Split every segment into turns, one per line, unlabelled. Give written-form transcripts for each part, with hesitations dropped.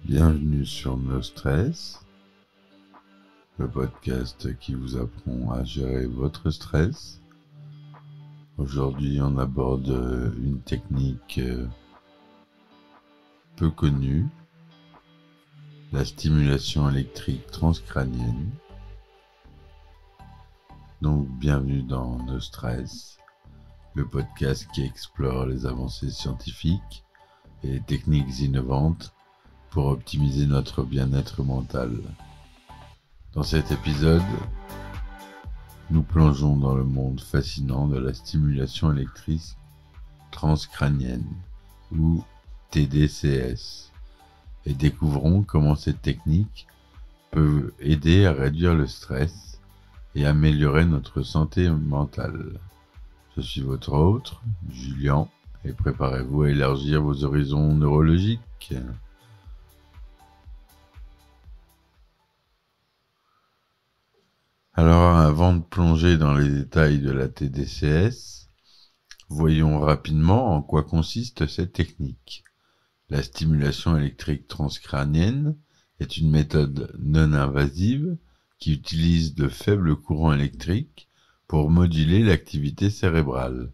Bienvenue sur No Stress, le podcast qui vous apprend à gérer votre stress. Aujourd'hui, on aborde une technique peu connue, la stimulation électrique transcrânienne. Donc, bienvenue dans No Stress, le podcast qui explore les avancées scientifiques et les techniques innovantes pour optimiser notre bien-être mental. Dans cet épisode, nous plongeons dans le monde fascinant de la stimulation électrique transcrânienne, ou TDCS, et découvrons comment cette technique peut aider à réduire le stress et améliorer notre santé mentale. Je suis votre hôte, Julien, et préparez-vous à élargir vos horizons neurologiques. Alors, avant de plonger dans les détails de la TDCS, voyons rapidement en quoi consiste cette technique. La stimulation électrique transcrânienne est une méthode non invasive qui utilise de faibles courants électriques pour moduler l'activité cérébrale.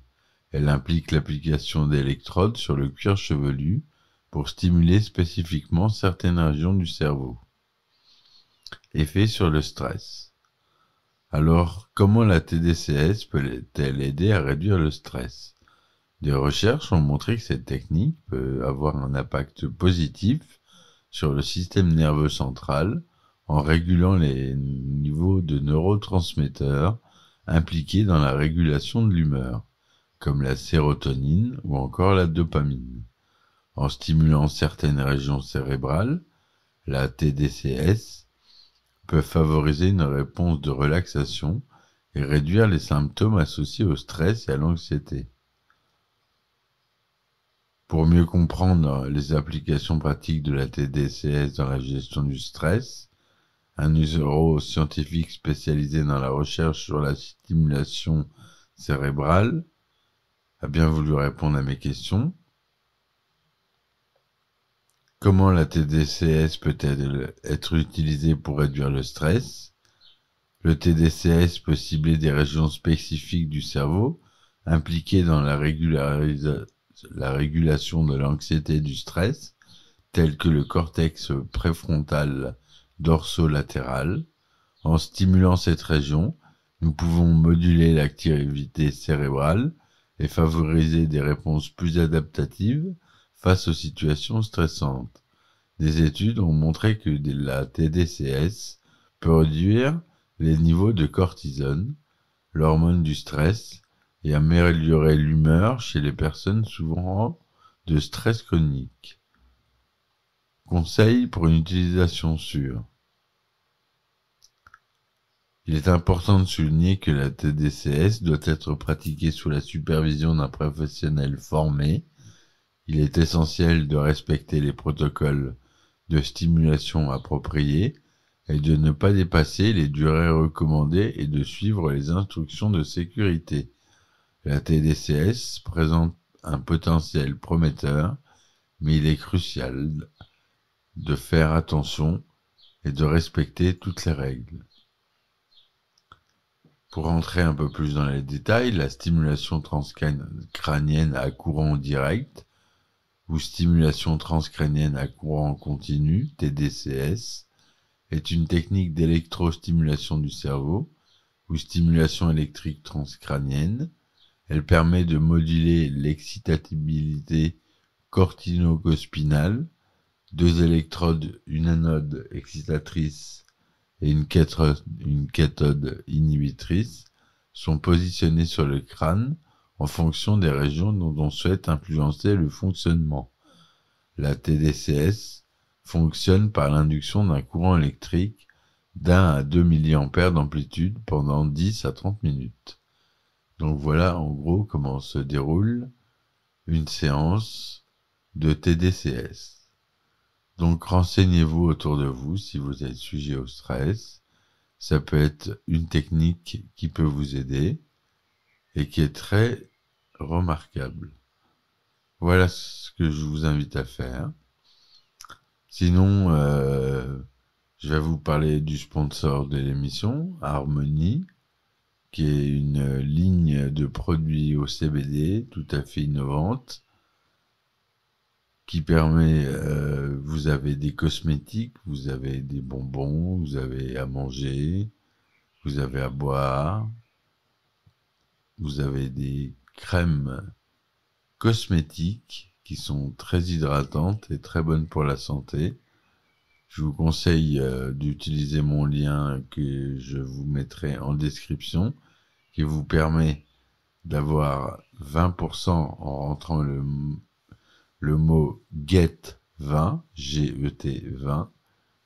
Elle implique l'application d'électrodes sur le cuir chevelu pour stimuler spécifiquement certaines régions du cerveau. Effet sur le stress. Alors, comment la TDCS peut-elle aider à réduire le stress ? Des recherches ont montré que cette technique peut avoir un impact positif sur le système nerveux central en régulant les niveaux de neurotransmetteurs impliqués dans la régulation de l'humeur, comme la sérotonine ou encore la dopamine. En stimulant certaines régions cérébrales, la TDCS peut favoriser une réponse de relaxation et réduire les symptômes associés au stress et à l'anxiété. Pour mieux comprendre les applications pratiques de la TDCS dans la gestion du stress, un neuroscientifique spécialisé dans la recherche sur la stimulation cérébrale a bien voulu répondre à mes questions. Comment la TDCS peut-elle être utilisée pour réduire le stress ? Le TDCS peut cibler des régions spécifiques du cerveau impliquées dans la régulation de l'anxiété et du stress, telles que le cortex préfrontal dorsolatéral. En stimulant cette région, nous pouvons moduler l'activité cérébrale et favoriser des réponses plus adaptatives face aux situations stressantes. Des études ont montré que la TDCS peut réduire les niveaux de cortisone, l'hormone du stress, et améliorer l'humeur chez les personnes souffrant de stress chronique. Conseils pour une utilisation sûre. Il est important de souligner que la TDCS doit être pratiquée sous la supervision d'un professionnel formé. Il est essentiel de respecter les protocoles de stimulation appropriés et de ne pas dépasser les durées recommandées et de suivre les instructions de sécurité. La TDCS présente un potentiel prometteur, mais il est crucial de faire attention et de respecter toutes les règles. Pour entrer un peu plus dans les détails, la stimulation transcrânienne à courant direct ou stimulation transcrânienne à courant continu, TDCS, est une technique d'électrostimulation du cerveau ou stimulation électrique transcrânienne. Elle permet de moduler l'excitabilité corticospinale. Deux électrodes, une anode excitatrice et une cathode inhibitrice, sont positionnées sur le crâne en fonction des régions dont on souhaite influencer le fonctionnement. La TDCS fonctionne par l'induction d'un courant électrique d'1 à 2 mA d'amplitude pendant 10 à 30 minutes. Donc voilà en gros comment se déroule une séance de TDCS. Donc renseignez-vous autour de vous si vous êtes sujet au stress. Ça peut être une technique qui peut vous aider et qui est très remarquable. Voilà ce que je vous invite à faire. Sinon, je vais vous parler du sponsor de l'émission, Harmonie, qui est une ligne de produits au CBD tout à fait innovante, qui permet, vous avez des cosmétiques, vous avez des bonbons, vous avez à manger, vous avez à boire, vous avez des crèmes cosmétiques qui sont très hydratantes et très bonnes pour la santé. Je vous conseille d'utiliser mon lien que je vous mettrai en description, qui vous permet d'avoir 20% en rentrant le mot GET20, G-E-T 20,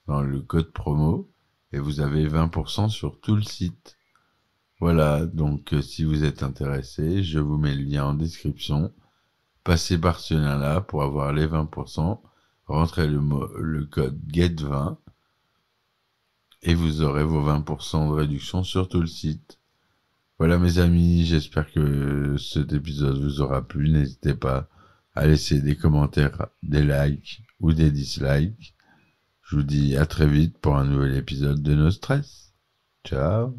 dans le code promo, et vous avez 20% sur tout le site. Voilà, donc si vous êtes intéressé, je vous mets le lien en description. Passez par ce lien-là pour avoir les 20%, rentrez le code GET20, et vous aurez vos 20% de réduction sur tout le site. Voilà mes amis, j'espère que cet épisode vous aura plu. N'hésitez pas à laisser des commentaires, des likes ou des dislikes. Je vous dis à très vite pour un nouvel épisode de No Stress. Ciao.